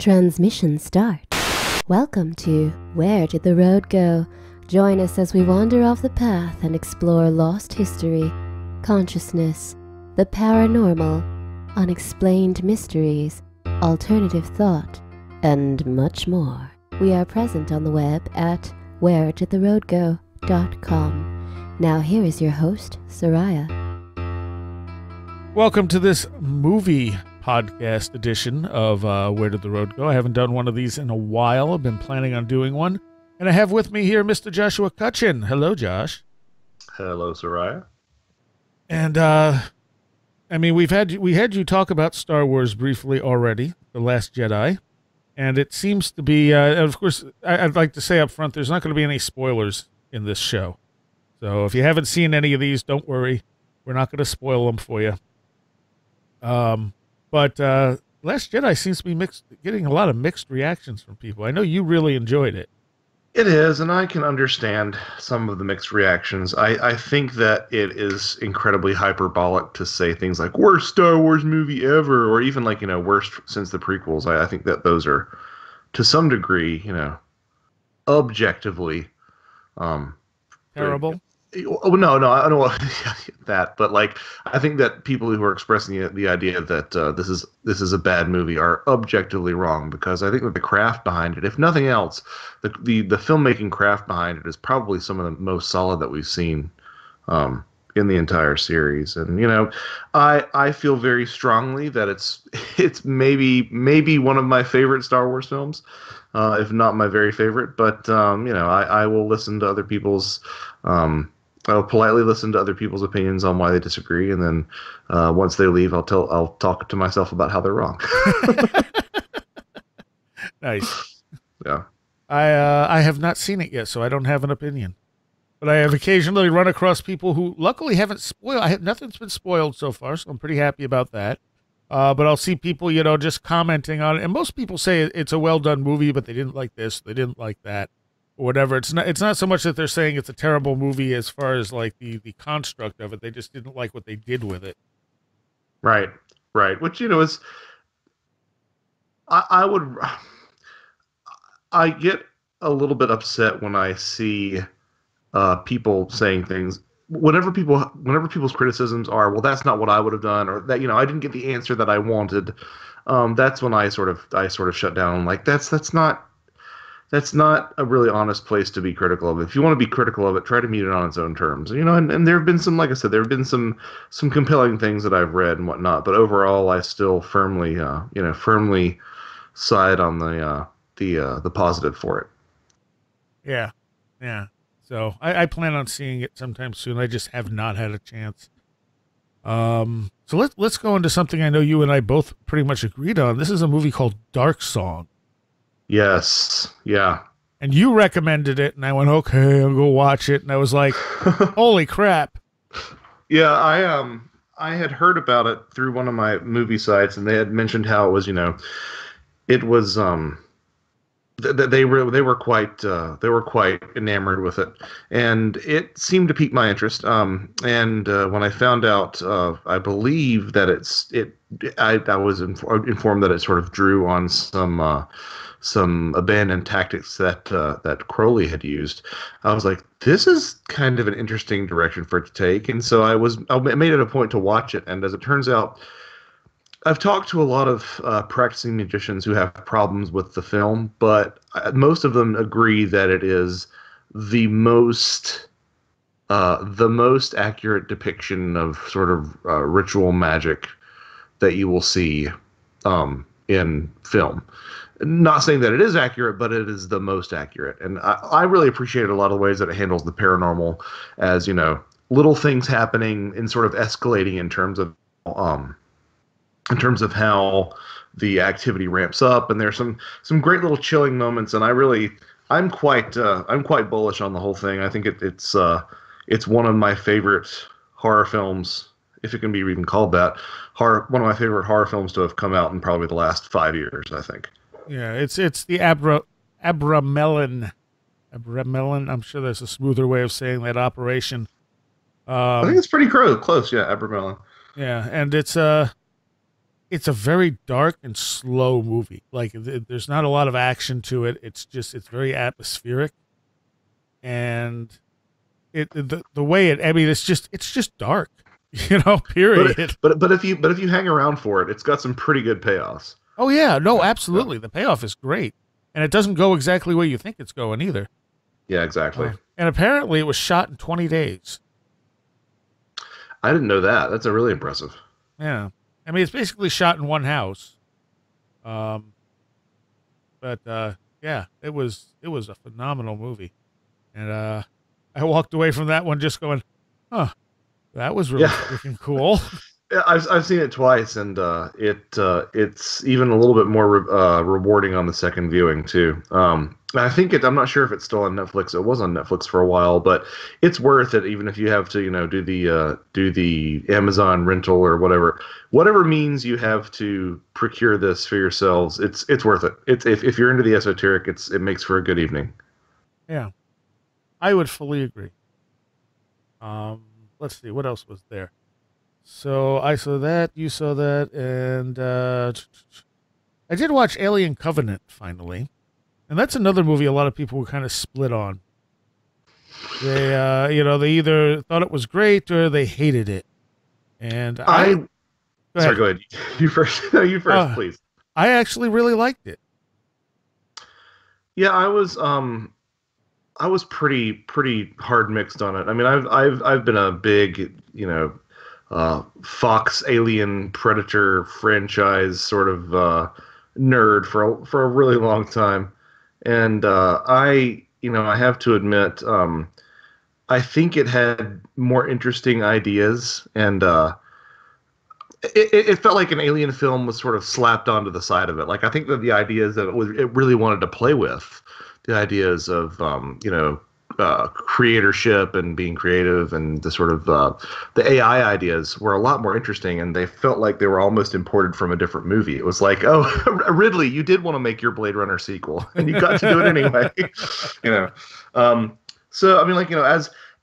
Transmission start. Welcome to Where Did the Road Go? Join us as we wander off the path and explore lost history, consciousness, the paranormal, unexplained mysteries, alternative thought, and much more. We are present on the web at wheredidtheroadgo.com. Now here is your host, Seriah. Welcome to this movie podcast edition of Where Did the Road Go? I haven't done one of these in a while. I've been planning on doing one. And I have with me here Mr. Joshua Cutchin. Hello, Josh. Hello, Seriah. And, we had you talk about Star Wars briefly already, The Last Jedi. And it seems to be, of course, I'd like to say up front, there's not going to be any spoilers in this show. So if you haven't seen any of these, don't worry. We're not going to spoil them for you. But Last Jedi seems to be getting a lot of mixed reactions from people. I know you really enjoyed it. It is, and I can understand some of the mixed reactions. I think that it is incredibly hyperbolic to say things like, worst Star Wars movie ever, or even like, worst since the prequels. I think that those are, to some degree, objectively terrible. Oh, no, I don't want that, but like I think that people who are expressing the idea that this is a bad movie are objectively wrong, because I think that the craft behind it, if nothing else, the filmmaking craft behind it is probably some of the most solid that we've seen in the entire series. And I feel very strongly that it's maybe one of my favorite Star Wars films, if not my very favorite. But I will listen to other people's. I'll politely listen to other people's opinions on why they disagree, and then once they leave, I'll talk to myself about how they're wrong. Nice. Yeah. I have not seen it yet, so I don't have an opinion. But I have occasionally run across people who luckily haven't spoiled. Nothing's been spoiled so far, so I'm pretty happy about that. But I'll see people, just commenting on it, and most people say it's a well done movie, but they didn't like this, they didn't like that. Or whatever. It's not so much that they're saying it's a terrible movie as far as like the construct of it. They just didn't like what they did with it. Right. Which is, I get a little bit upset when I see people saying things. Whenever people's criticisms are, well, that's not what I would have done, or that I didn't get the answer that I wanted. That's when I sort of shut down. I'm like, that's not a really honest place to be critical of it. If you want to be critical of it, try to meet it on its own terms. And there have been some, like I said, there have been some compelling things that I've read and whatnot. But overall, I still firmly side on the positive for it. Yeah. So I plan on seeing it sometime soon. I just have not had a chance. So let's go into something I know you and I both pretty much agreed on. This is a movie called Dark Song. Yes. Yeah. And you recommended it, and I went, okay, I'll go watch it. And I was like, holy crap. Yeah, I had heard about it through one of my movie sites, and they had mentioned how it was, it was they were quite enamored with it, and it seemed to pique my interest. And when I found out, I believe that I was informed that it sort of drew on some abandoned tactics that Crowley had used. I was like, this is kind of an interesting direction for it to take. And so I made it a point to watch it. And as it turns out, I've talked to a lot of practicing magicians who have problems with the film, but most of them agree that it is the most accurate depiction of sort of ritual magic that you will see in film. Not saying that it is accurate, but it is the most accurate. And I really appreciate a lot of the ways that it handles the paranormal as, little things happening and sort of escalating in terms of how the activity ramps up. And there's some great little chilling moments. And I'm quite bullish on the whole thing. I think it's one of my favorite horror films, if it can be even called that. One of my favorite horror films to have come out in probably the last 5 years, I think. Yeah, it's the Abramelin. I'm sure there's a smoother way of saying that operation. I think it's pretty close. Yeah, Abramelin. Yeah, and it's it's a very dark and slow movie. Like there's not a lot of action to it. It's very atmospheric, and the way it. I mean, it's just dark, Period. But if you hang around for it, it's got some pretty good payoffs. Oh yeah, no, absolutely. The payoff is great, and it doesn't go exactly where you think it's going either. Yeah, exactly. And apparently, it was shot in 20 days. I didn't know that. That's a really impressive. Yeah. I mean, it's basically shot in one house. But yeah, it was a phenomenal movie. And I walked away from that one just going, huh, that was really freaking cool. Yeah, I've seen it twice, and it's even a little bit more rewarding on the second viewing too. I think I'm not sure if it's still on Netflix. It was on Netflix for a while, but it's worth it, even if you have to, do the Amazon rental or whatever means you have to procure this for yourselves. It's worth it. It's if you're into the esoteric, it makes for a good evening. Yeah, I would fully agree. Let's see, what else was there? So I saw that, you saw that, and I did watch Alien Covenant finally, and that's another movie a lot of people were kind of split on. They, they either thought it was great or they hated it. And go ahead. You first. No, you first, please. I actually really liked it. Yeah, I was pretty hard mixed on it. I mean, I've been a big, Fox Alien Predator franchise sort of nerd for a really long time, and I have to admit, I think it had more interesting ideas, and it felt like an Alien film was sort of slapped onto the side of it. Like, I think that the ideas that it really wanted to play with, the ideas of creatorship and being creative, and the sort of the AI ideas were a lot more interesting, and they felt like they were almost imported from a different movie. It was like, oh, Ridley, you did want to make your Blade Runner sequel, and you got to do it anyway. So I mean,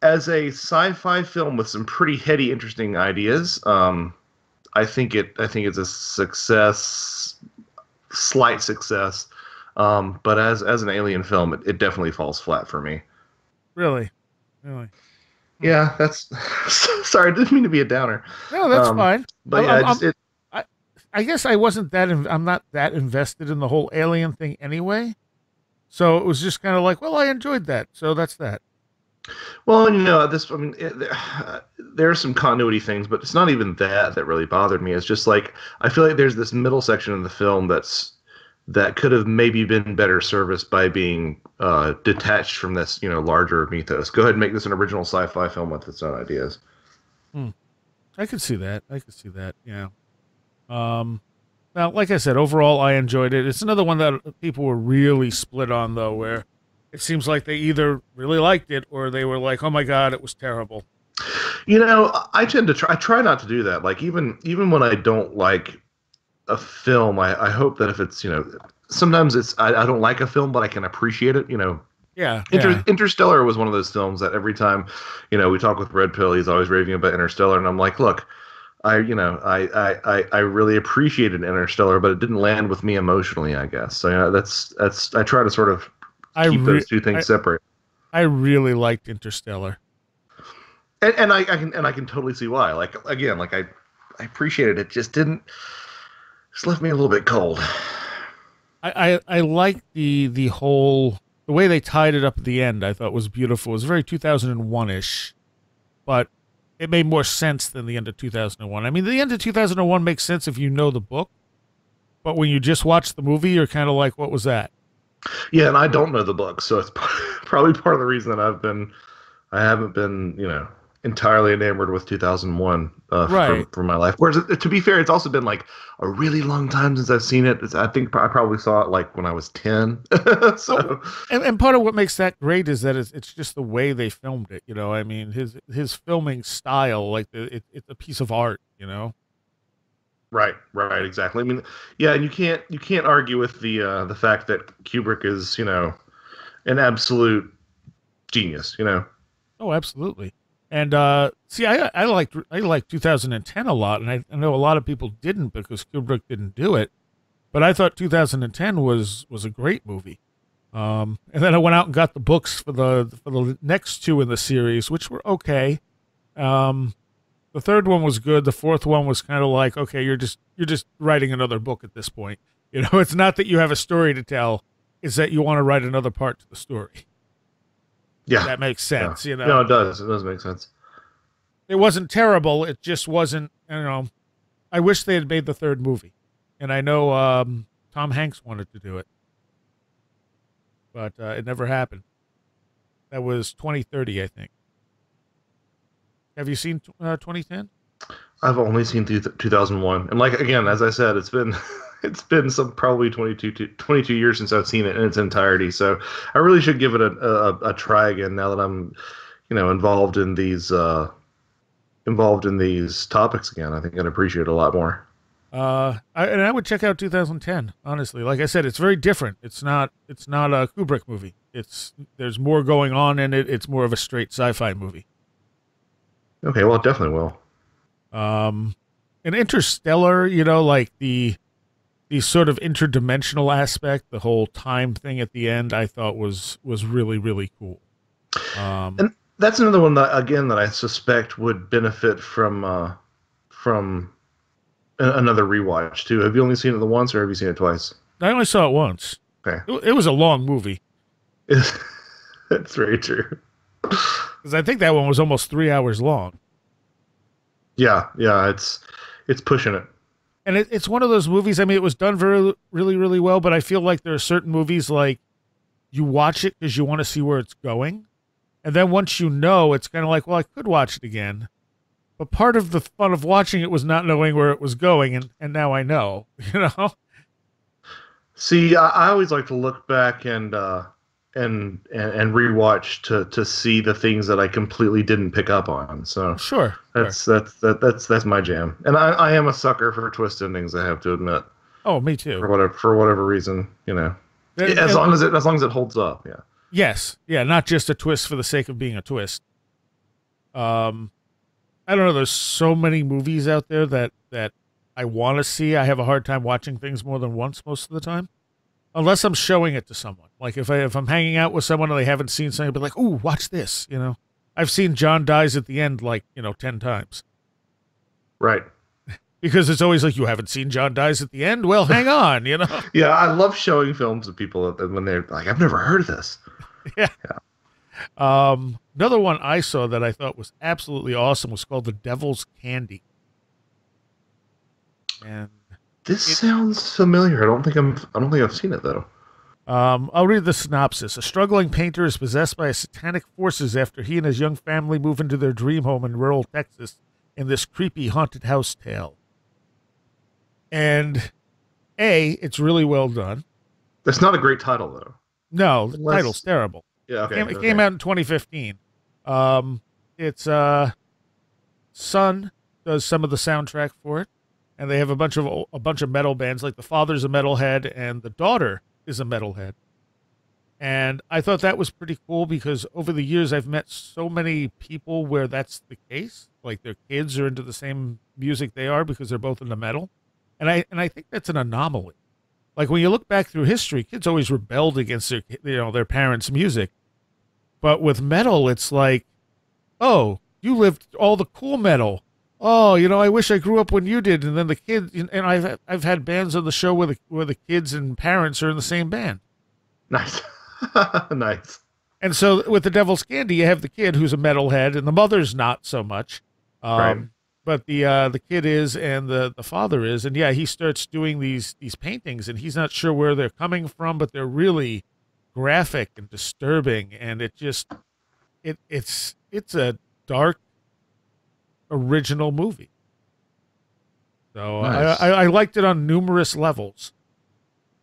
as a sci-fi film with some pretty heady, interesting ideas, I think it's a success, slight success. But as an Alien film, it definitely falls flat for me. Really? Yeah, that's sorry. I didn't mean to be a downer. No, that's fine. But I guess I wasn't I'm not that invested in the whole Alien thing anyway. So it was just kind of like, well, I enjoyed that, so that's that. Well, there are some continuity things, but it's not even that really bothered me. It's just like, I feel like there's this middle section of the film that could have maybe been better serviced by being detached from this, larger mythos. Go ahead and make this an original sci-fi film with its own ideas. I could see that. Yeah. Now, like I said, overall, I enjoyed it. It's another one that people were really split on, though, where it seems like they either really liked it or they were like, "Oh my God, it was terrible." I try not to do that. Like, even when I don't like a film, I hope that if it's, sometimes I don't like a film, but I can appreciate it, Yeah. Interstellar was one of those films that every time, we talk with Red Pill, he's always raving about Interstellar, and I'm like, look, I really appreciated Interstellar, but it didn't land with me emotionally, I guess. So that's I try to sort of keep those two things separate. I really liked Interstellar, and I can totally see why. Like, again, like I appreciated it, just left me a little bit cold. I like the way they tied it up at the end. I thought was beautiful. It was very 2001-ish, but it made more sense than the end of 2001. I mean, the end of 2001 makes sense if you know the book, but when you just watch the movie, you're kind of like, what was that? Yeah, and I don't know the book, so it's probably part of the reason that I haven't been, entirely enamored with 2001 for my life. Whereas, to be fair, it's also been like a really long time since I've seen it. I think I probably saw it like when I was 10. So, and part of what makes that great is that it's just the way they filmed it. I mean, his filming style, like it's a piece of art. Right, exactly. I mean, yeah, and you can't argue with the fact that Kubrick is an absolute genius. Oh, absolutely. And see, I like 2010 a lot, and I know a lot of people didn't because Kubrick didn't do it. But I thought 2010 was a great movie. And then I went out and got the books for the next two in the series, which were okay. The third one was good. The fourth one was kind of like, okay, you're just writing another book at this point. You know, it's not that you have a story to tell; it's that you want to write another part to the story. Yeah, that makes sense. Yeah. You know, no, it does. It does make sense. It wasn't terrible. It just wasn't. You know, I wish they had made the third movie, and I know Tom Hanks wanted to do it, but it never happened. That was 2030, I think. Have you seen 2010? I've only seen 2001, and like again, as I said, it's been it's been some probably 22 years since I've seen it in its entirety. So I really should give it a try again now that I'm, involved in these topics again. I think I'd appreciate it a lot more. I would check out 2010. Honestly, like I said, it's very different. It's not a Kubrick movie. There's more going on in it. It's more of a straight sci-fi movie. Okay, well, it definitely will. In Interstellar, like the sort of interdimensional aspect, the whole time thing at the end, I thought was really, really cool. And that's another one that I suspect would benefit from another rewatch too. Have you only seen it the once, or have you seen it twice? I only saw it once. Okay, it was a long movie. That's very true. Because I think that one was almost 3 hours long. Yeah, it's pushing it. And it's one of those movies, I mean, it was done very, really, really well, but I feel like there are certain movies, like, you watch it because you want to see where it's going. And then once you know, it's kind of like, well, I could watch it again. But part of the fun of watching it was not knowing where it was going, and now I know, See, I always like to look back and rewatch to see the things that I completely didn't pick up on. So sure. That's my jam. And I am a sucker for twist endings, I have to admit. Oh, me too. For whatever reason, as long as it holds up, yeah. Yes. Yeah, not just a twist for the sake of being a twist. I don't know, there's so many movies out there that I want to see. I have a hard time watching things more than once most of the time. Unless I'm showing it to someone. Like if I'm hanging out with someone and they haven't seen something, I'll be like, ooh, watch this, I've seen John Dies at the End 10 times. Right. Because it's always like, you haven't seen John Dies at the End? Well, hang on, Yeah, I love showing films to people when they're like, I've never heard of this. Yeah. Another one I saw that I thought was absolutely awesome was called The Devil's Candy. And this sounds familiar. I don't think I've seen it though. I'll read the synopsis. A struggling painter is possessed by satanic forces after he and his young family move into their dream home in rural Texas in this creepy haunted house tale. And it's really well done. That's not a great title though. No, the title's terrible. Yeah, okay. It came out in 2015. It's son does some of the soundtrack for it, and they have a bunch of metal bands. Like the father's a metalhead, and the daughter is a metalhead. And I thought that was pretty cool because over the years I've met so many people where that's the case. Like their kids are into the same music they are because they're both into metal, and I think that's an anomaly. Like when you look back through history, kids always rebelled against their parents' music. But with metal, it's like, oh, you lived all the cool metal. Oh, I wish I grew up when you did. And then the kids, and I've had bands on the show where the kids and parents are in the same band. Nice, nice. And so with the Devil's Candy, you have the kid who's a metalhead, and the mother's not so much. Right. But the kid is, and the father is, and yeah, he starts doing these paintings, and he's not sure where they're coming from, but they're really graphic and disturbing, and it's a dark original movie. So nice. I liked it on numerous levels.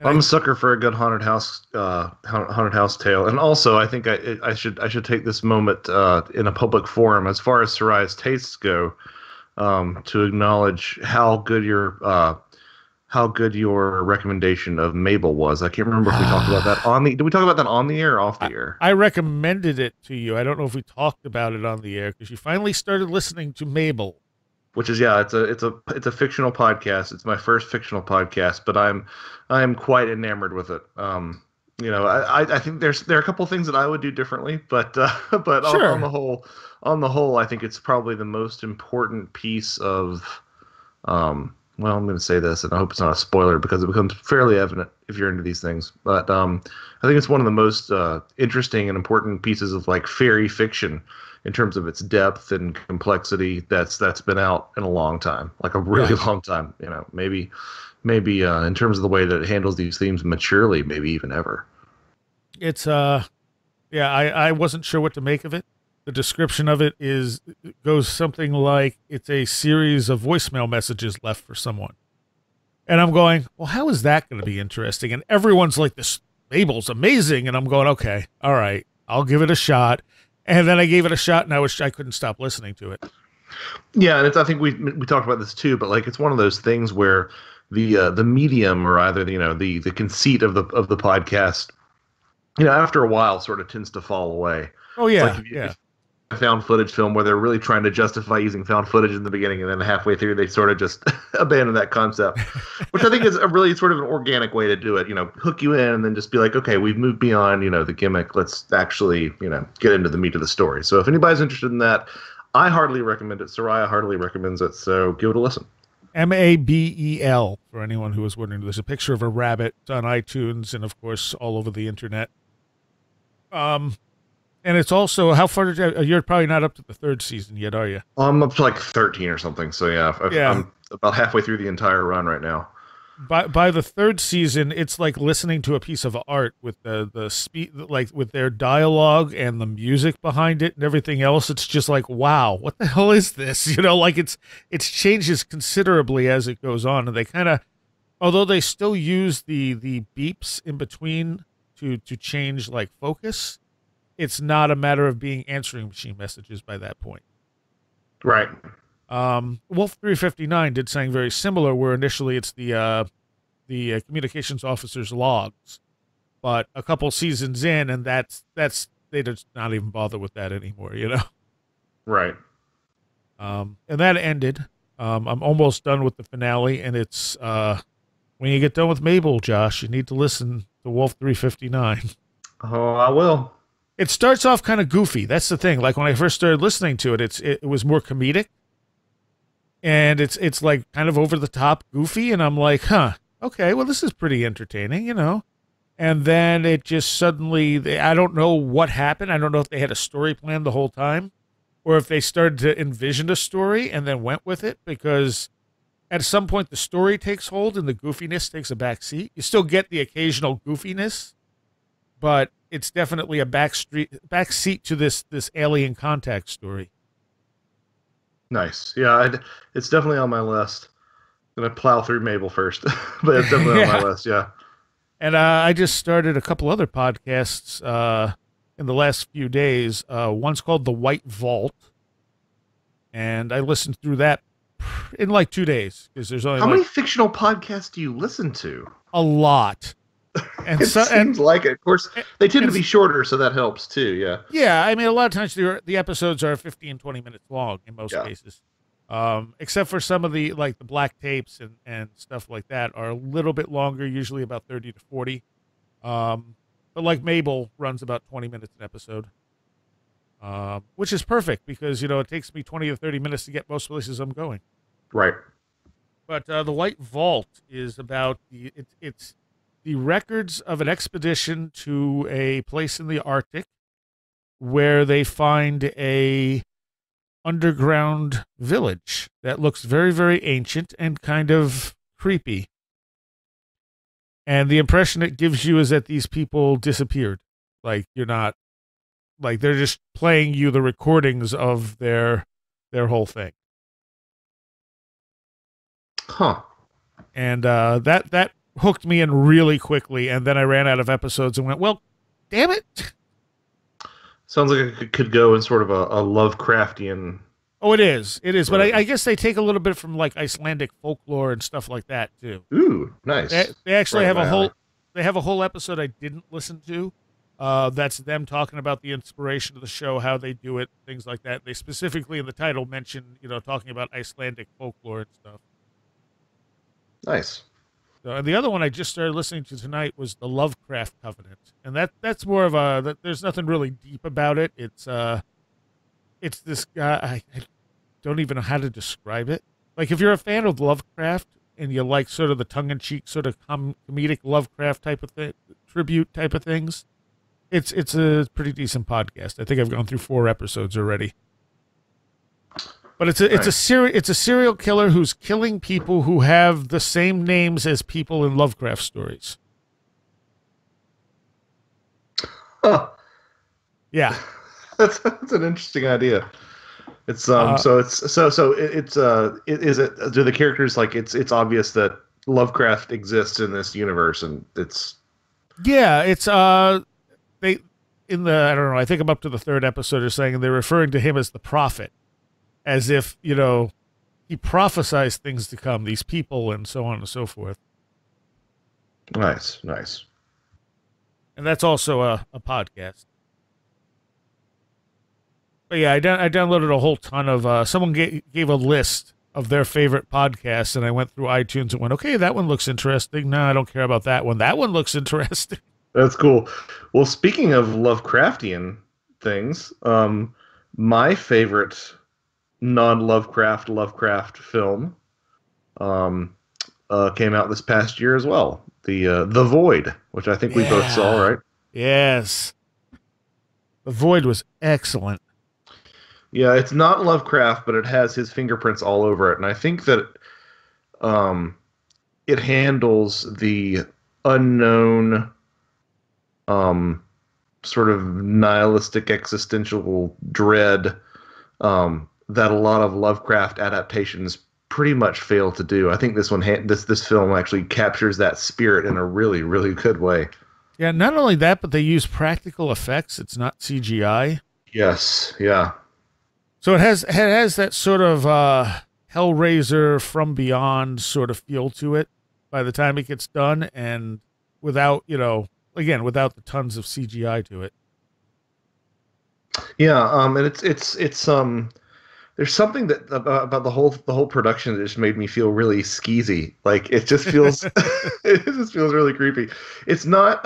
And I'm a sucker for a good haunted house tale, and also I think I should take this moment in a public forum as far as Seriah's tastes go, to acknowledge how good how good your recommendation of Mabel was. I can't remember if we talked about that on the. Did we talk about that on the air or off the air? I recommended it to you. I don't know if we talked about it on the air because you finally started listening to Mabel. Which is it's a fictional podcast. It's my first fictional podcast, but I'm quite enamored with it. I think there are a couple of things that I would do differently, but Sure. on the whole, I think it's probably the most important piece of. Well, I'm going to say this, and I hope it's not a spoiler because it becomes fairly evident if you're into these things. But I think it's one of the most interesting and important pieces of like fairy fiction in terms of its depth and complexity that's been out in a long time, like a really long time. Maybe in terms of the way that it handles these themes maturely, maybe even ever. It's I wasn't sure what to make of it. The description of it goes something like it's a series of voicemail messages left for someone. And I'm going, well, how is that going to be interesting? And everyone's like, this Mabel's amazing. And I'm going, okay, all right, I'll give it a shot. And then I gave it a shot, and I couldn't stop listening to it. Yeah, and I think we talked about this too, but like it's one of those things where the medium, or either the conceit of the podcast, after a while sort of tends to fall away. Oh yeah, it's like if a found footage film where they're really trying to justify using found footage in the beginning, and then halfway through they sort of just abandon that concept, which I think is a really sort of an organic way to do it. Hook you in and then just be like, okay, we've moved beyond the gimmick. Let's actually get into the meat of the story. So if anybody's interested in that, I heartily recommend it. Seriah heartily recommends it. So give it a listen. Mabel, for anyone who was wondering. There's a picture of a rabbit on iTunes and of course all over the internet. And it's also, how far you're probably not up to the third season yet, are you? I'm up to like 13 or something. So yeah. I'm about halfway through the entire run right now. By the third season, it's like listening to a piece of art with the speed, like with their dialogue and the music behind it and everything else. It's just like, wow, what the hell is this? Like it's changes considerably as it goes on, and they kind of, although they still use the beeps in between to change like focus, it's not a matter of being answering machine messages by that point. Right. Wolf 359 did something very similar, where initially it's the communications officer's logs, but a couple seasons in, and that's they just not even bother with that anymore, Right. And that ended. I'm almost done with the finale, and it's when you get done with Mabel, Josh, you need to listen to Wolf 359. Oh, I will. It starts off kind of goofy. That's the thing. Like when I first started listening to it, it was more comedic. And it's like kind of over the top goofy, and I'm like, huh, okay, well, this is pretty entertaining, And then it just suddenly, I don't know what happened. I don't know if they had a story plan the whole time, or if they started to envision a story and then went with it, because at some point the story takes hold and the goofiness takes a back seat. You still get the occasional goofiness, but it's definitely a back seat to this alien contact story. Nice. Yeah, it's definitely on my list. I'm going to plow through Mabel first, but it's definitely on my list, yeah. And I just started a couple other podcasts in the last few days. One's called The White Vault, and I listened through that in like 2 days. Because there's only How many fictional podcasts do you listen to? A lot. And it seems like it. Of course, they tend to be shorter, so that helps too. Yeah. Yeah, I mean, a lot of times the episodes are 15, 20 minutes long in most cases, except for some of the like the black tapes and stuff like that are a little bit longer, usually about 30 to 40. But like Mabel runs about 20 minutes an episode, which is perfect because it takes me 20 to 30 minutes to get most places I'm going. Right. But the White Vault is about it's the records of an expedition to a place in the Arctic where they find a underground village that looks very, very ancient and kind of creepy. And the impression it gives you is that these people disappeared. Like they're just playing you the recordings of their whole thing. Huh. And that hooked me in really quickly, and then I ran out of episodes and went, well, damn it. Sounds like it could go in sort of a Lovecraftian Oh, it is. It is. But Right. I guess they take a little bit from like Icelandic folklore and stuff like that too. Ooh, nice. They actually Right up have my alley. they have a whole episode I didn't listen to. That's them talking about the inspiration of the show, how they do it, things like that. They specifically in the title mention, talking about Icelandic folklore and stuff. Nice. So, and the other one I just started listening to tonight was the Lovecraft Covenant, and that's more of there's nothing really deep about it. It's this guy. I don't even know how to describe it. Like if you're a fan of Lovecraft and you like sort of the tongue-in-cheek, sort of comedic Lovecraft type of thing, tribute type of things, it's a pretty decent podcast. I think I've gone through 4 episodes already. But it's a serial killer who's killing people who have the same names as people in Lovecraft stories. Huh. Yeah. That's an interesting idea. It's do the characters like it's obvious that Lovecraft exists in this universe and it's they in the I don't know, I think I'm up to the 3rd episode or saying they're referring to him as the prophet, as if, he prophesized things to come, these people and so on and so forth. nice. And that's also a podcast. But yeah, I downloaded a whole ton of. Someone gave a list of their favorite podcasts, and I went through iTunes and went, okay, that one looks interesting. No, I don't care about that one. That one looks interesting. That's cool. Well, speaking of Lovecraftian things, my favorite Lovecraft film came out this past year as well. The Void, which I think we both saw, right? Yes. The Void was excellent. Yeah, it's not Lovecraft, but it has his fingerprints all over it, and I think that it handles the unknown, sort of nihilistic existential dread that a lot of Lovecraft adaptations pretty much fail to do. I think this one, this film actually captures that spirit in a really, really good way. Yeah, not only that, but they use practical effects. It's not CGI. Yes, yeah. So it has that sort of Hellraiser From Beyond sort of feel to it by the time it gets done, and without, without the tons of CGI to it. Yeah, and it's there's something that about the whole production that just made me feel really skeezy. Like it just feels it just feels really creepy. It's not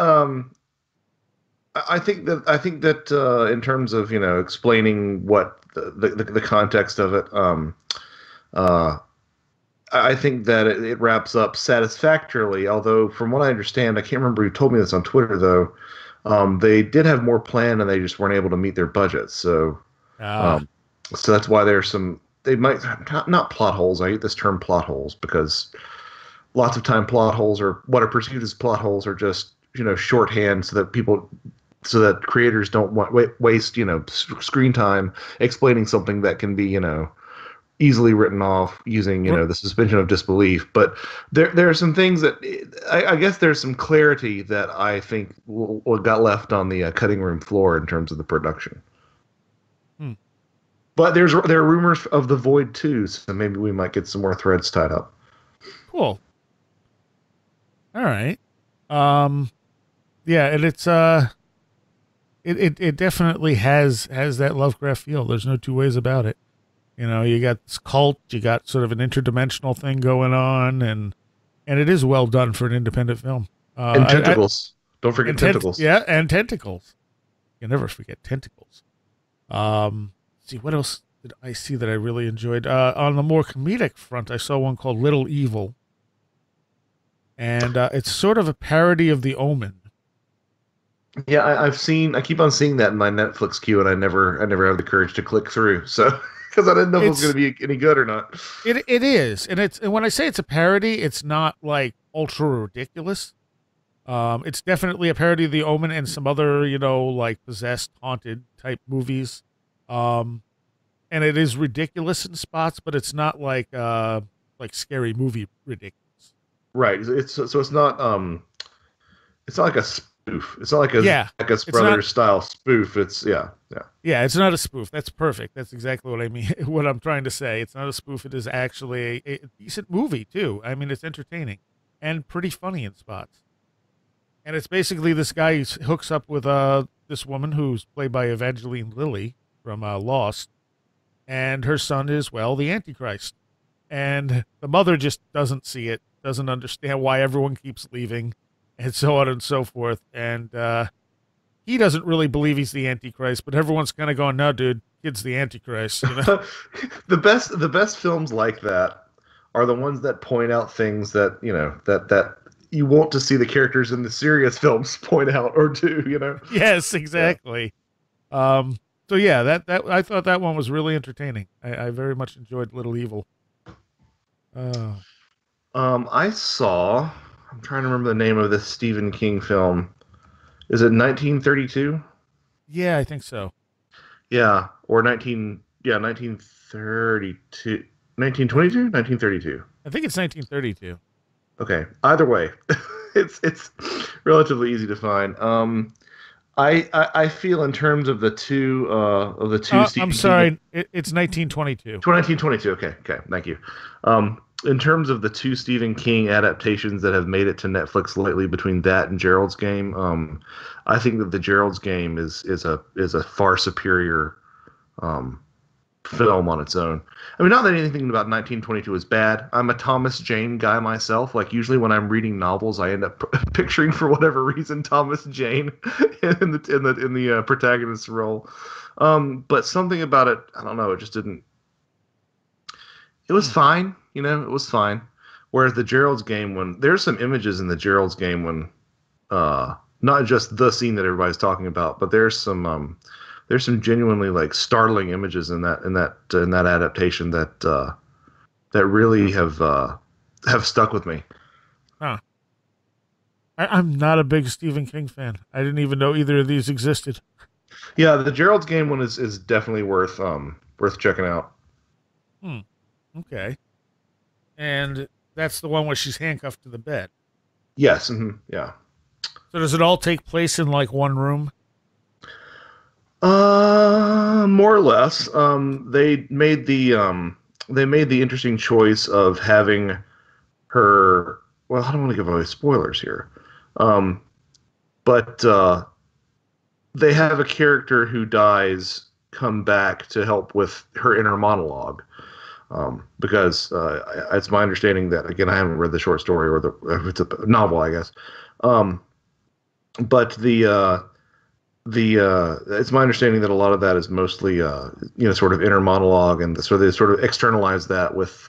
I think that in terms of, explaining what the context of it, I think that it wraps up satisfactorily. Although, from what I understand, I can't remember who told me this on Twitter though. They did have more planned, and they just weren't able to meet their budget. So, so that's why there's some. They might not plot holes. I hate this term plot holes because lots of time plot holes or what are perceived as plot holes are just shorthand so that creators don't waste screen time explaining something that can be easily written off using the suspension of disbelief. But there are some things that I guess there's some clarity that I think got left on the cutting room floor in terms of the production. But there are rumors of The Void too, so maybe we might get some more threads tied up. Cool. All right. Yeah, and it's it definitely has that Lovecraft feel. There's no two ways about it. You got this cult, you got sort of an interdimensional thing going on, and it is well done for an independent film. And tentacles. Don't forget tentacles. Yeah, and tentacles. You never forget tentacles. See, what else did I see that I really enjoyed? On the more comedic front, I saw one called Little Evil. And it's sort of a parody of The Omen. Yeah, I keep on seeing that in my Netflix queue, and I never have the courage to click through. So, because I didn't know if it was going to be any good or not. It is, and when I say it's a parody, it's not like ultra ridiculous. It's definitely a parody of The Omen and some other, like possessed, haunted type movies. And it is ridiculous in spots, but it's not like scary movie ridiculous. Right. It's not like a spoof. It's not like a Yeah, Zemeckis it's not. Brothers style spoof. It's yeah. Yeah, it's not a spoof. That's perfect. That's exactly what I mean. What I'm trying to say. It's not a spoof. It is actually a decent movie too. I mean, it's entertaining and pretty funny in spots. And it's basically this guy who hooks up with this woman who's played by Evangeline Lilly from Lost, and her son is, well, the Antichrist. And the mother just doesn't see it, doesn't understand why everyone keeps leaving, and so on and so forth. And he doesn't really believe he's the Antichrist, but everyone's kind of going, "No, dude, kid's the Antichrist." You know? The best films like that are the ones that point out things that that you want to see the characters in the serious films point out or do. Yes, exactly. Yeah. So yeah, that I thought that one was really entertaining. I very much enjoyed Little Evil. I saw. I'm trying to remember the name of this Stephen King film. Is it 1932? Yeah, I think so. Yeah, or 1932, 1922, 1932. I think it's 1932. Okay. Either way, it's relatively easy to find. I feel in terms of the two Stephen I'm King. sorry, it's 1922. 1922. Okay. Thank you. In terms of the two Stephen King adaptations that have made it to Netflix lately, between that and Gerald's Game, I think that the Gerald's Game is a far superior film on its own. I mean, not that anything about 1922 is bad. I'm a Thomas Jane guy myself. Like, usually when I'm reading novels, I end up picturing, for whatever reason, Thomas Jane in the protagonist's role. But something about it, I don't know, it just didn't. It was fine, it was fine. Whereas the Gerald's Game, when there's some images in the Gerald's Game when, not just the scene that everybody's talking about, but there's some genuinely like startling images in that adaptation that really have stuck with me. Huh. I'm not a big Stephen King fan. I didn't even know either of these existed. Yeah, the Gerald's Game one is definitely worth checking out. Okay. And that's the one where she's handcuffed to the bed. Yes. Mm-hmm, yeah. So does it all take place in like one room? More or less. They made the interesting choice of having her. Well, I don't want to give away spoilers here. But they have a character who dies come back to help with her inner monologue. Because it's my understanding that, again, I haven't read the short story or it's a novel, I guess. But it's my understanding that a lot of that is mostly sort of inner monologue, and so they sort of externalize that with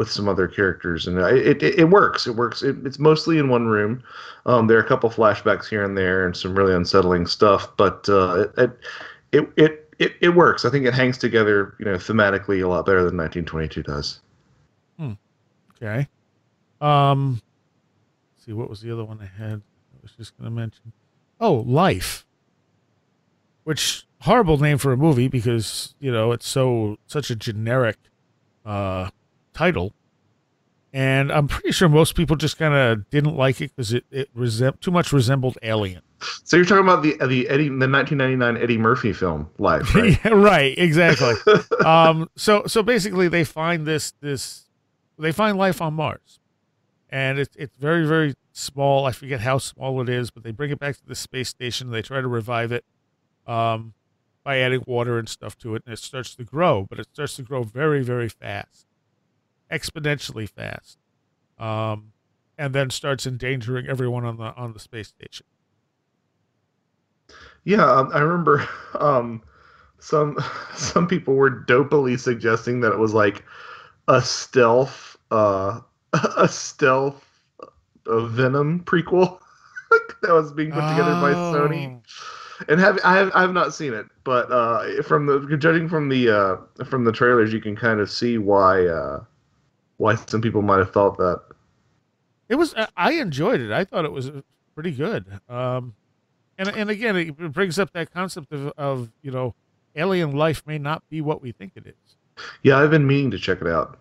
some other characters, and it works. It's mostly in one room. There are a couple flashbacks here and there, and some really unsettling stuff, but it works. I think it hangs together, thematically a lot better than 1922 does. Okay. Let's see, what was the other one I had? I was just going to mention. Oh, Life. Which, horrible name for a movie because, it's such a generic title. And I'm pretty sure most people just kind of didn't like it because it too much resembled Alien. So you're talking about the 1999 Eddie Murphy film Life, right? Yeah, right, exactly. So basically they find they find life on Mars. And it's very, very small. I forget how small it is, but they bring it back to the space station. They try to revive it by adding water and stuff to it, and it starts to grow, but it starts to grow very, very fast, exponentially fast, and then starts endangering everyone on the space station. Yeah, I remember some people were dopily suggesting that it was like a stealth Venom prequel that was being put together by Sony. And I have not seen it, but judging from the trailers, you can kind of see why some people might have thought that. It was. I enjoyed it. I thought it was pretty good. And again, it brings up that concept of alien life may not be what we think it is. Yeah, I've been meaning to check it out.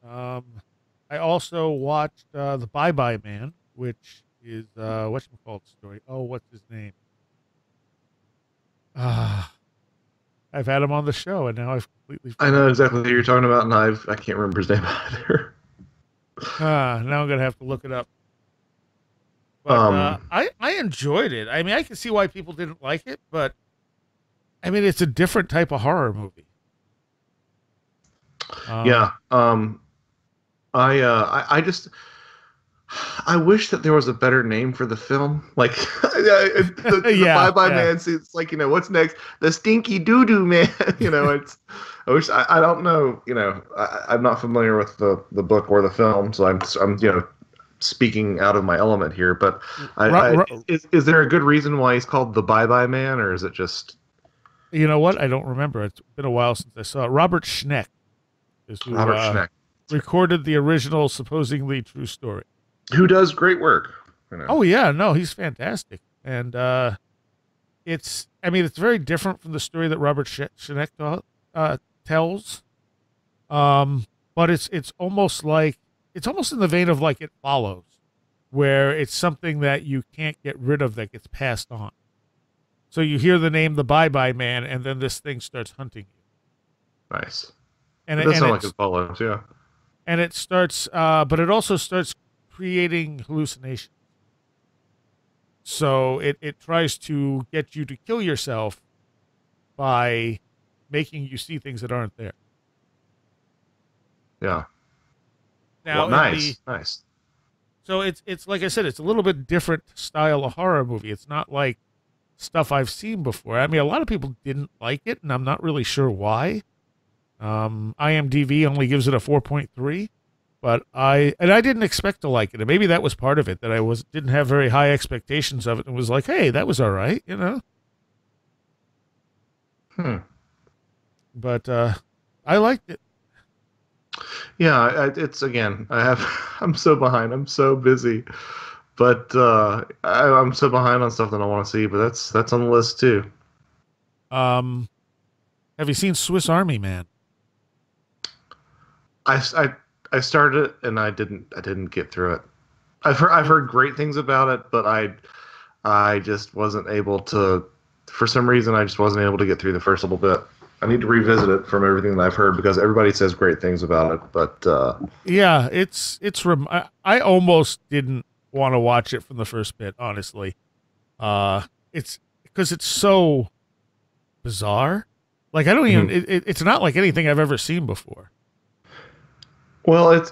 I also watched The Bye Bye Man, which is whatchamacallit story. Oh, what's his name? Ah, I've had him on the show, and now I've completely I know exactly who you're talking about, and I can't remember his name either. now I'm gonna have to look it up. But Um, I enjoyed it. I mean, I can see why people didn't like it, but I mean, it's a different type of horror movie. yeah. I just I wish that there was a better name for the film. Like the Yeah, Bye Bye yeah. Man. It's like, what's next? The Stinky Doo Doo Man. It's. I wish I don't know. I'm not familiar with the book or the film, so I'm speaking out of my element here. But is there a good reason why he's called the Bye Bye Man, or is it just? You know what? I don't remember. It's been a while since I saw it. Robert Schneck is who Robert Schneck, recorded the original, supposedly true story. who does great work. Oh yeah, no, he's fantastic, and it's very different from the story that Robert Schneck tells, but it's almost in the vein of like It Follows, where it's something that you can't get rid of that gets passed on. So you hear the name the Bye Bye Man, and then this thing starts hunting you. Nice. And It does sound like It Follows, yeah. And it starts, but it also starts creating hallucinations. So it tries to get you to kill yourself by making you see things that aren't there. Yeah. Now, nice. So it's like I said, it's a little bit different style of horror movie. It's not like stuff I've seen before. I mean, a lot of people didn't like it, and I'm not really sure why. IMDb only gives it a 4.3, but I didn't expect to like it. And maybe that was part of it, that I didn't have very high expectations of it, and was like, hey, that was all right, But I liked it. Yeah, it's again. I'm so behind. I'm so busy, but I'm so behind on stuff that I want to see. But that's on the list too. Have you seen Swiss Army Man? I started it and I didn't get through it. I've heard great things about it, but I just wasn't able to. For some reason, I just wasn't able to get through the first little bit. I need to revisit it from everything that I've heard, because everybody says great things about it. But yeah, I almost didn't want to watch it from the first bit, honestly. It's because it's so bizarre. Like, I don't even. It's not like anything I've ever seen before. Well, it's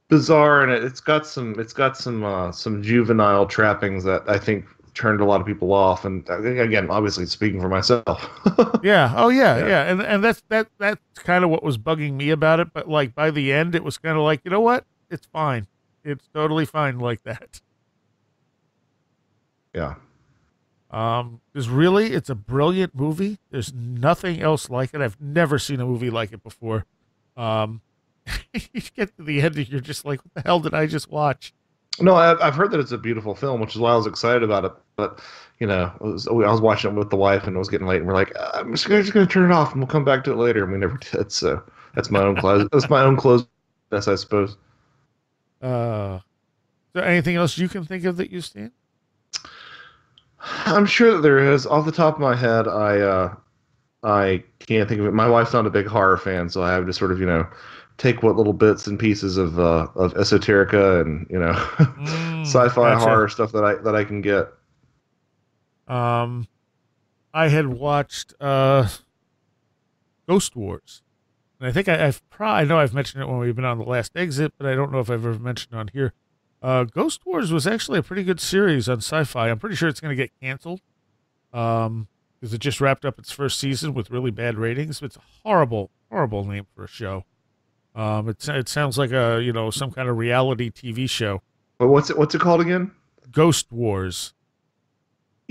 bizarre, and it's got some juvenile trappings that I think turned a lot of people off. And again, obviously speaking for myself. Yeah. Oh yeah. Yeah. And that's kind of what was bugging me about it. But like by the end, it was kind of like, you know what? It's fine. It's totally fine like that. Yeah. Because really, it's a brilliant movie. There's nothing else like it. I've never seen a movie like it before. You get to the end and you're just like, what the hell did I just watch? No, I've heard that it's a beautiful film, which is why I was excited about it. But I was watching it with the wife, and it was getting late, and we're like, I'm just going to turn it off, and we'll come back to it later. And we never did. So that's my own close. That's my own close. I suppose. Is there anything else you can think of that you've seen? I'm sure that there is. Off the top of my head, I can't think of it. My wife's not a big horror fan, so I have to sort of take what little bits and pieces of esoterica and sci-fi gotcha. horror stuff that I can get. I had watched Ghost Wars, and I think I know I've mentioned it when we've been on the Last Exit, but I don't know if I've ever mentioned it on here. Ghost Wars was actually a pretty good series on Sci-Fi. I'm pretty sure it's going to get canceled because it just wrapped up its first season with really bad ratings. It's a horrible name for a show. It sounds like some kind of reality TV show. But what's it called again? Ghost Wars.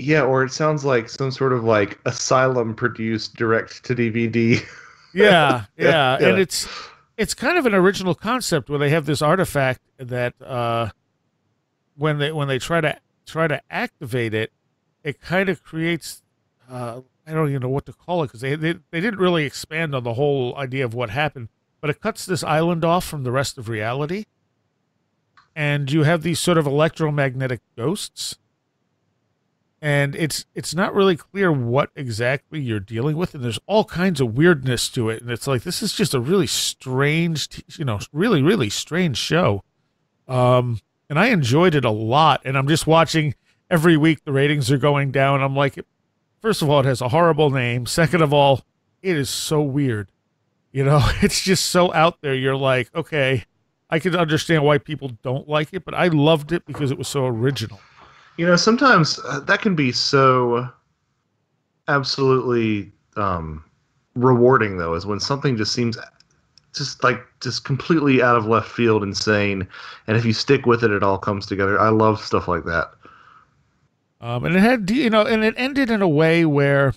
Yeah, or it sounds like some sort of like Asylum produced direct to DVD. Yeah. And it's kind of an original concept where they have this artifact that when they try to activate it, it kind of creates I don't even know what to call it, because they didn't really expand on the whole idea of what happened, but it cuts this island off from the rest of reality, and you have these sort of electromagnetic ghosts. And it's not really clear what exactly you're dealing with, and there's all kinds of weirdness to it. And it's like, this is just a really strange, really, really strange show. And I enjoyed it a lot. And I'm just watching every week the ratings are going down. I'm like, first of all, it has a horrible name. Second of all, it is so weird. It's just so out there. You're like, okay, I can understand why people don't like it, but I loved it because it was so original. Sometimes that can be so absolutely rewarding, though, is when something just seems just completely out of left field, insane, and if you stick with it, it all comes together. I love stuff like that. And it had, and it ended in a way where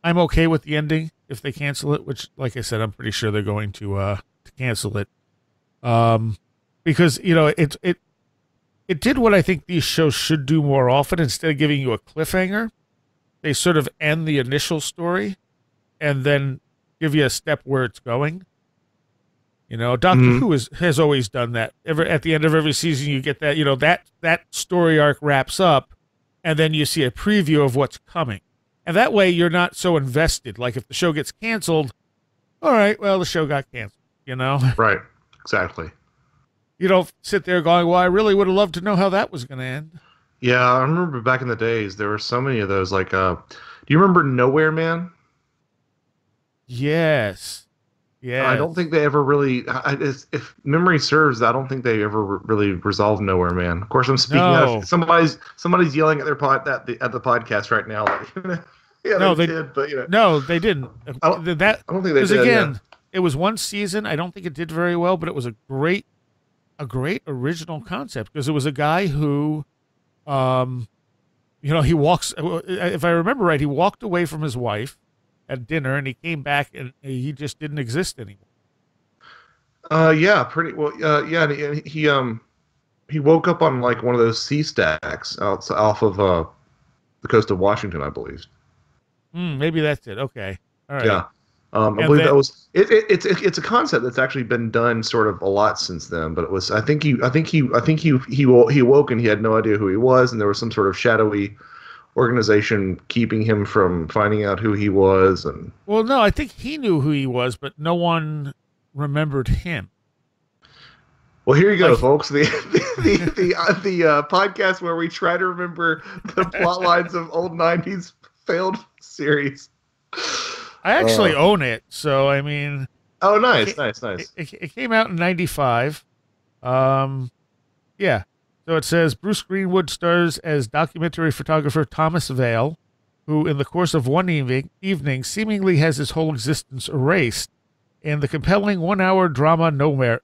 I'm okay with the ending if they cancel it, which, like I said, I'm pretty sure they're going to cancel it. Because, it did what I think these shows should do more often. Instead of giving you a cliffhanger, they sort of end the initial story and then give you a step where it's going. Doctor Who has always done that. At the end of every season, you get that, that story arc wraps up, and then you see a preview of what's coming. And that way you're not so invested. Like if the show gets canceled, all right, well, the show got canceled, Right, exactly. You don't sit there going, well, I really would have loved to know how that was going to end. Yeah, I remember back in the days, there were so many of those. Like, do you remember Nowhere Man? Yes. Yeah. I don't think they ever really, if memory serves, I don't think they ever really resolved Nowhere Man. Of course, I'm speaking out. Somebody's yelling at their at the podcast right now. Like, yeah, no, they did, but no, they didn't. I don't think they did. Again, it was one season. I don't think it did very well, but it was a great original concept because it was a guy who, he walks. If I remember right, he walked away from his wife at dinner, and he came back, and he just didn't exist anymore. Yeah, pretty well. Yeah, and he woke up on like one of those sea stacks off of the coast of Washington, I believe. Maybe that's it. Okay, all right. Yeah. I believe that was it's a concept that's actually been done sort of a lot since then, but it was I think he awoke and he had no idea who he was, and there was some sort of shadowy organization keeping him from finding out who he was. And well, no, I think he knew who he was, but no one remembered him. Well, here you go, folks. The podcast where we try to remember the plot lines of old 90s failed series. I actually own it, so I mean. Oh, nice. It came out in '95. Yeah. So it says Bruce Greenwood stars as documentary photographer Thomas Vale, who, in the course of one evening, seemingly has his whole existence erased in the compelling 1-hour drama Nowhere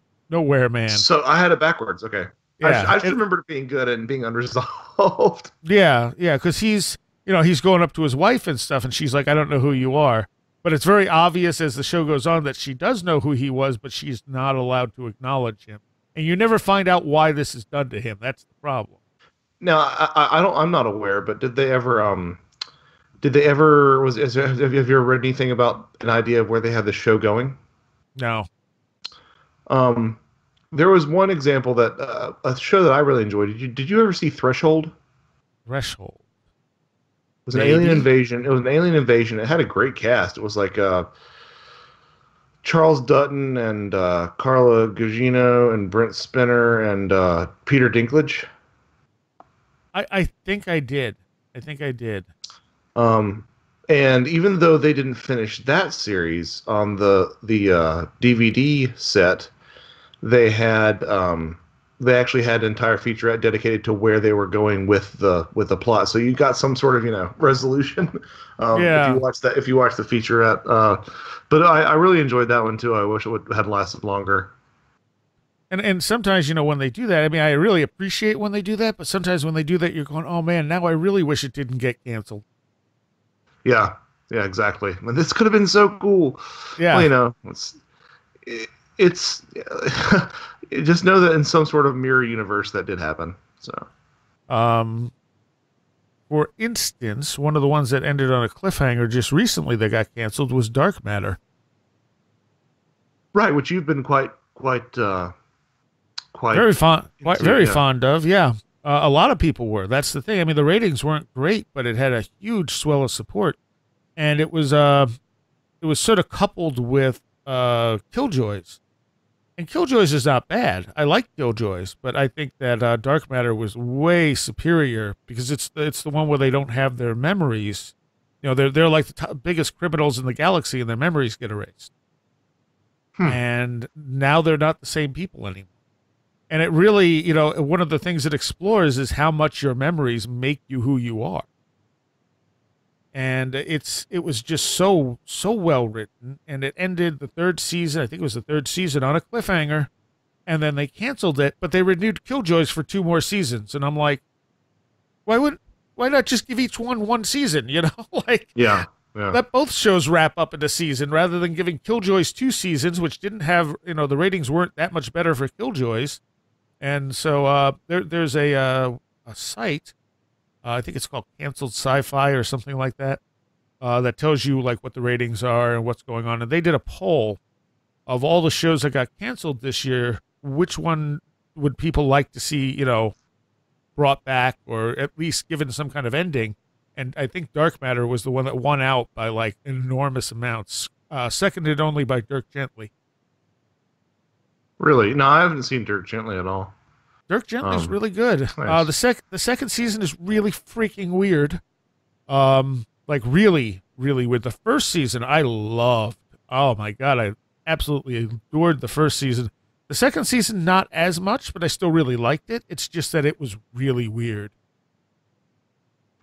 Man. So I had it backwards. Okay. Yeah, I just remembered it being good and being unresolved. Yeah, because he's going up to his wife and stuff, and she's like, I don't know who you are. But it's very obvious as the show goes on that she does know who he was, but she's not allowed to acknowledge him. And you never find out why this is done to him. That's the problem. Now, I'm not aware, but did they ever, have you ever read anything about an idea of where they had the show going? No. There was one example that, a show that I really enjoyed. Did you ever see Threshold? Threshold. It was an alien invasion. It was an alien invasion. It had a great cast. It was like Charles Dutton and Carla Gugino and Brent Spinner and Peter Dinklage. I think I did. And even though they didn't finish that series on the DVD set, they had they actually had an entire featurette dedicated to where they were going with the plot. So you got some sort of resolution if you watch the featurette. But I really enjoyed that one too. I wish it had lasted longer. And sometimes when they do that, I mean, I really appreciate when they do that. But sometimes when they do that, you're going, oh man, now I really wish it didn't get canceled. Yeah, exactly. And this could have been so cool. Yeah, well, it's just know that in some sort of mirror universe that did happen. So, for instance, one of the ones that ended on a cliffhanger just recently that got canceled was Dark Matter. Right, which you've been quite quite very fond, very yeah. fond of. Yeah, a lot of people were. That's the thing. I mean, the ratings weren't great, but it had a huge swell of support, and it was sort of coupled with Killjoys. And Killjoys is not bad. I like Killjoys, but I think that Dark Matter was way superior because it's the one where they don't have their memories. You know, they're like the biggest criminals in the galaxy, and their memories get erased. And now they're not the same people anymore. And it really, you know, one of the things it explores is how much your memories make you who you are. And it was just so well written, and it ended the third season. I think it was the third season on a cliffhanger, and then they canceled it, but they renewed Killjoys for 2 more seasons. And I'm like, why not just give each one season? You know, like Yeah. let both shows wrap up in a season rather than giving Killjoys 2 seasons, which didn't have, you know, the ratings weren't that much better for Killjoys. And so there's a site. I think it's called Canceled Sci-Fi or something like that, that tells you like what the ratings are and what's going on. And they did a poll of all the shows that got canceled this year. Which one would people like to see, you know, brought back or at least given some kind of ending? And I think Dark Matter was the one that won out by like enormous amounts, seconded only by Dirk Gently. Really? No, I haven't seen Dirk Gently at all. Dirk Gently's really good. Nice. The second season is really freaking weird. Like really, really weird. The first season I loved. Oh my God, I absolutely adored the first season. The second season, not as much, but I still really liked it. It's just that it was really weird.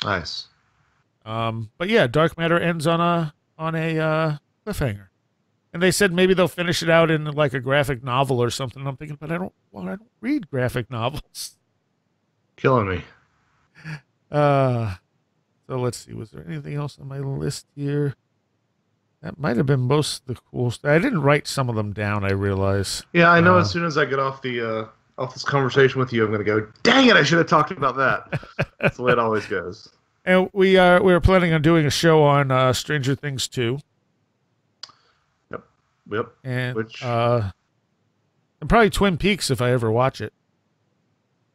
Nice. But yeah, Dark Matter ends on a cliffhanger. And they said maybe they'll finish it out in like a graphic novel or something. I'm thinking, but I don't read graphic novels. Killing me. So let's see. Was there anything else on my list here? That might have been most of the cool stuff. I didn't write some of them down, I realize. Yeah, I know as soon as I get off this conversation with you, I'm going to go, dang it, I should have talked about that. That's the way it always goes. And we were planning on doing a show on Stranger Things 2. Yep. And Which and probably Twin Peaks if I ever watch it.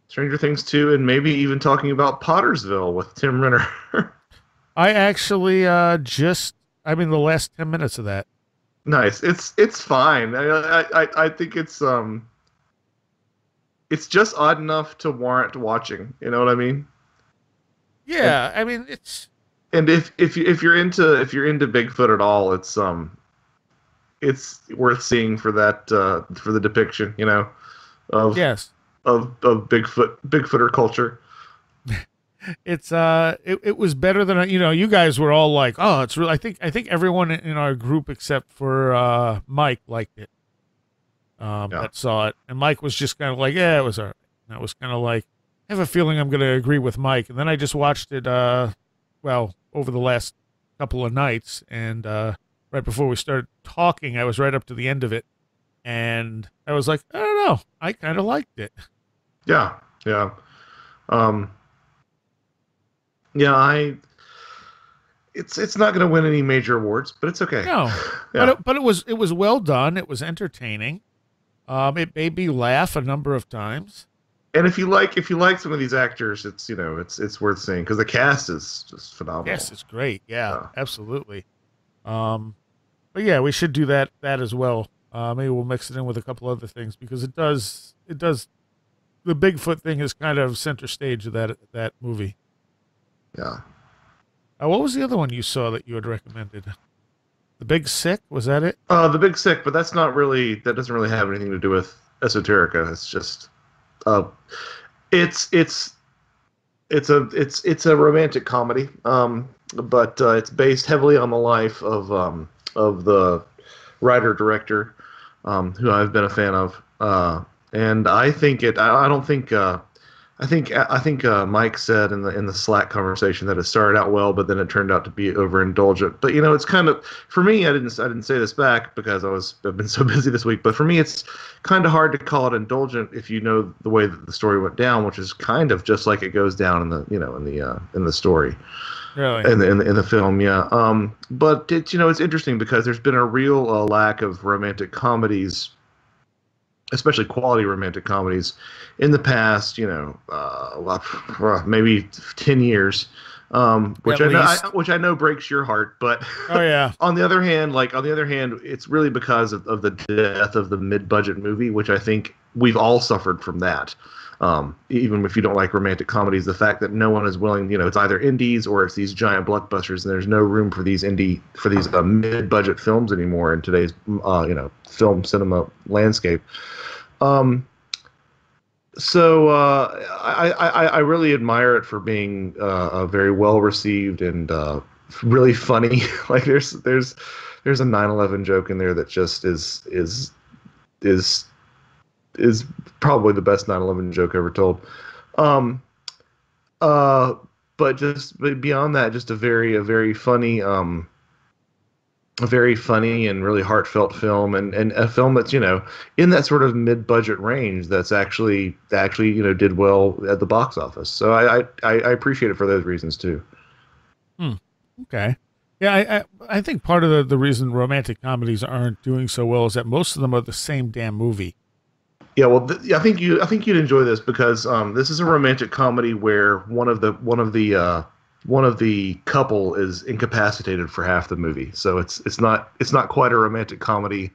Stranger Things 2, and maybe even talking about Pottersville with Tim Renner. I actually I'm in the last 10 minutes of that. Nice. It's fine. I think it's just odd enough to warrant watching. You know what I mean? Yeah, I mean it's. And if you're into Bigfoot at all, it's worth seeing for that for the depiction, you know, of Bigfooter culture. It was better than you guys were all like, oh, it's really. I think everyone in our group except for Mike liked it. That saw it, and Mike was just kind of like, yeah, it was alright. And I was kind of like, I have a feeling I'm going to agree with Mike, and then I just watched it over the last couple of nights, and right before we started talking, I was right up to the end of it, and I was like, I don't know, I kind of liked it. Yeah. It's not going to win any major awards, but it's okay. No, yeah. but it was well done. It was entertaining. It made me laugh a number of times. And if you like some of these actors, it's worth seeing because the cast is just phenomenal. Yes, it's great. Yeah. Absolutely. But yeah, we should do that as well. Maybe we'll mix it in with a couple other things because it does. The Bigfoot thing is kind of center stage of that movie. Yeah. What was the other one you saw that you had recommended? The Big Sick, was that it? The Big Sick, but that doesn't really have anything to do with esoterica. It's just it's a romantic comedy. But it's based heavily on the life of the writer director, who I've been a fan of. And I think I think Mike said in the Slack conversation that it started out well, but then it turned out to be overindulgent. But it's kind of, for me, I didn't say this back because I've been so busy this week. But for me, it's kind of hard to call it indulgent if you know the way that the story went down, which is kind of just like it goes down in the story. Really? In the film, yeah. But it's interesting because there's been a real lack of romantic comedies especially quality romantic comedies in the past, maybe 10 years, At which least. which I know breaks your heart, but Oh yeah. on the other hand, it's really because of the death of the mid-budget movie, which I think we've all suffered from that. Even if you don't like romantic comedies, the fact that no one is willing, it's either indies or it's these giant blockbusters, and there's no room for these mid-budget films anymore in today's, film cinema landscape. Um, I really admire it for being a very well received and really funny. Like there's a 9/11 joke in there that just is is probably the best 9/11 joke ever told. Um, but beyond that, just a very funny and really heartfelt film, and a film that's in that sort of mid-budget range that's actually did well at the box office. So I appreciate it for those reasons too. Okay. Yeah, I think part of the reason romantic comedies aren't doing so well is that most of them are the same damn movie. Yeah, well, I think you'd enjoy this because this is a romantic comedy where one of the couple is incapacitated for half the movie, so it's not quite a romantic comedy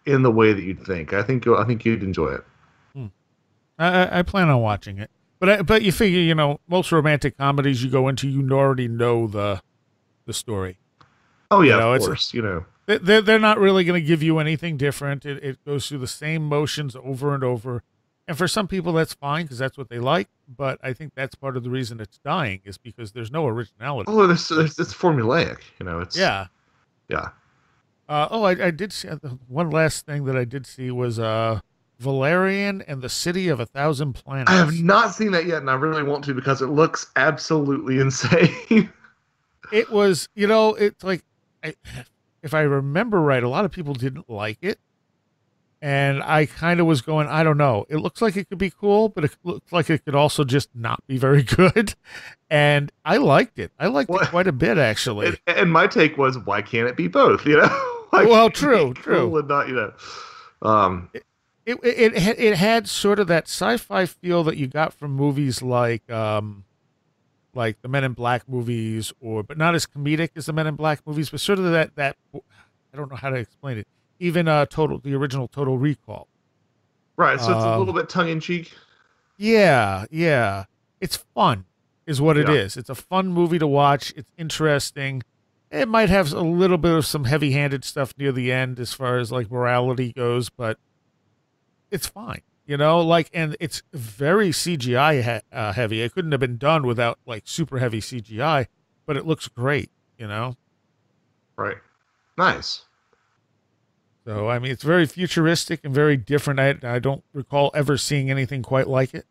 in the way that you'd think. I think you'd enjoy it. I plan on watching it, but you figure most romantic comedies you go into, already know the story. Oh yeah, of course. They're not really going to give you anything different. It goes through the same motions over and over. And for some people, that's fine because that's what they like. But I think that's part of the reason it's dying is because there's no originality. Oh, it's formulaic. It's yeah. Yeah. I did see one last thing that I did see was Valerian and the City of 1,000 Planets. I have not seen that yet, and I really want to because it looks absolutely insane. It was, it's like, if I remember right, a lot of people didn't like it. And I kind of was going, I don't know. It looks like it could be cool, but it looks like it could also just not be very good. And I liked it. I liked it quite a bit, actually. And my take was, why can't it be both? Well, true. Cool and not, It had sort of that sci-fi feel that you got from movies like the Men in Black movies, but not as comedic as the Men in Black movies, but sort of that I don't know how to explain it. Even the original Total Recall. Right, so it's a little bit tongue-in-cheek. Yeah. It's fun, is what it is. It's a fun movie to watch. It's interesting. It might have a little bit of some heavy-handed stuff near the end as far as like morality goes, but it's fine. And it's very CGI heavy. It couldn't have been done without like super heavy CGI, but it looks great. Right. Nice. So, I mean, it's very futuristic and very different. I don't recall ever seeing anything quite like it.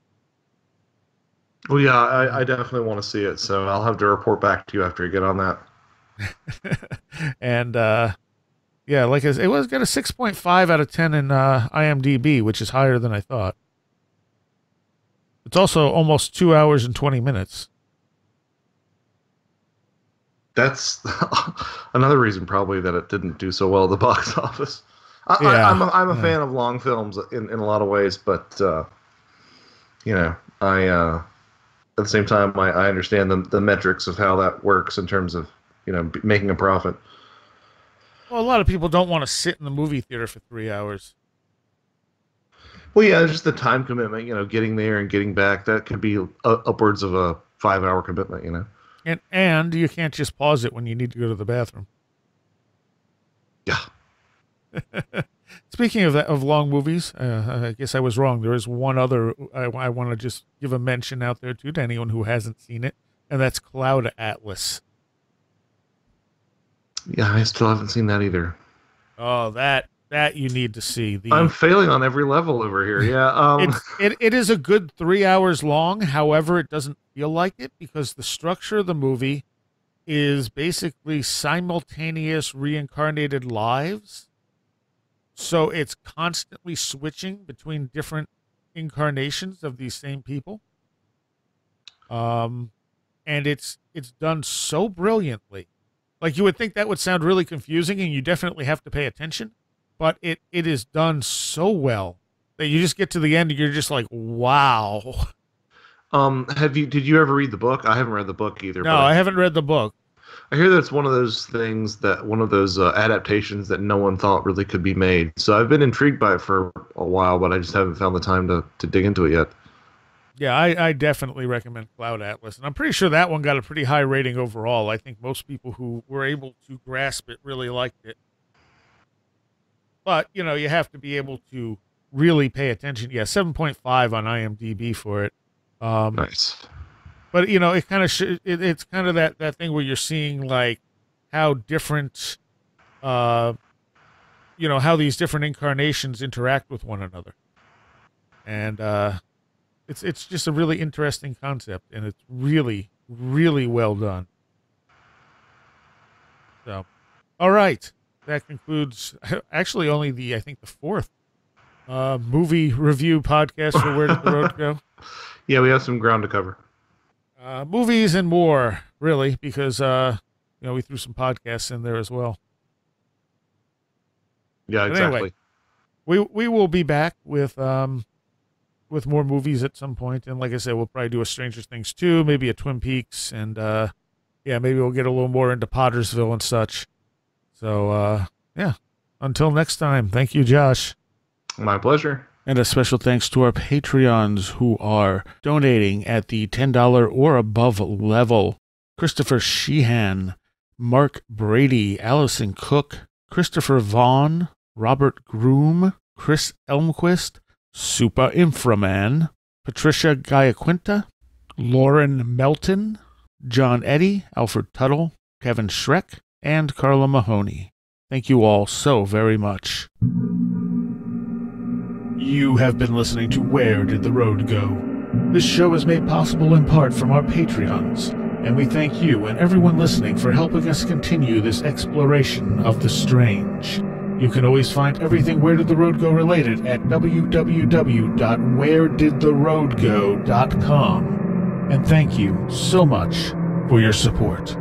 Well, yeah, I definitely want to see it, so I'll have to report back to you after you get on that. And, like I said, it was got a 6.5 out of 10 in IMDb, which is higher than I thought. It's also almost 2 hours and 20 minutes. That's another reason probably that it didn't do so well at the box office. I'm a fan of long films in a lot of ways, but I at the same time I understand the metrics of how that works in terms of making a profit. Well, a lot of people don't want to sit in the movie theater for 3 hours. Well, yeah, it's just the time commitment. Getting there and getting back, that could be upwards of a 5-hour commitment. And you can't just pause it when you need to go to the bathroom. Yeah. Speaking of long movies, I guess I was wrong. There is one other I want to just give a mention out there too to anyone who hasn't seen it, and that's Cloud Atlas. Yeah, I still haven't seen that either. Oh, that you need to see. I'm failing on every level over here. Yeah. It is a good 3 hours long. However, it doesn't feel like it because the structure of the movie is basically simultaneous reincarnated lives. So it's constantly switching between different incarnations of these same people. And it's done so brilliantly. Like you would think that would sound really confusing and you definitely have to pay attention, but it is done so well that you just get to the end and you're just like, wow. Did you ever read the book? I haven't read the book either. No, I haven't read the book. I hear that it's one of those things one of those adaptations that no one thought really could be made. So I've been intrigued by it for a while, but I just haven't found the time to dig into it yet. Yeah, I definitely recommend Cloud Atlas. And I'm pretty sure that one got a pretty high rating overall. I think most people who were able to grasp it really liked it. But, you know, you have to be able to really pay attention. Yeah, 7.5 on IMDb for it. Nice. But, you know, it kind of it's kind of that thing where you're seeing, like, how different, you know, how these different incarnations interact with one another. And it's just a really interesting concept, and it's really, really well done. So, all right. That concludes, actually, only I think the fourth movie review podcast for Where Did the Road Go? Yeah, we have some ground to cover. Movies and more, really, because, you know, we threw some podcasts in there as well. Yeah, but exactly. Anyway, we will be back with more movies at some point. And like I said, we'll probably do a Stranger Things 2, maybe a Twin Peaks. And, yeah, maybe we'll get a little more into Pottersville and such. So, yeah, until next time, thank you, Josh. My pleasure. And a special thanks to our Patreons who are donating at the $10 or above level. Christopher Sheehan, Mark Brady, Allison Cook, Christopher Vaughn, Robert Groom, Chris Elmquist, Super Inframan, Patricia Giaquinta, Lauren Melton, John Eddy, Alfred Tuttle, Kevin Schreck, and Carla Mahoney. Thank you all so very much. You have been listening to Where Did the Road Go? This show is made possible in part from our Patreons, and we thank you and everyone listening for helping us continue this exploration of the strange. You can always find everything Where Did the Road Go related at www.wheredidtheroadgo.com. And thank you so much for your support.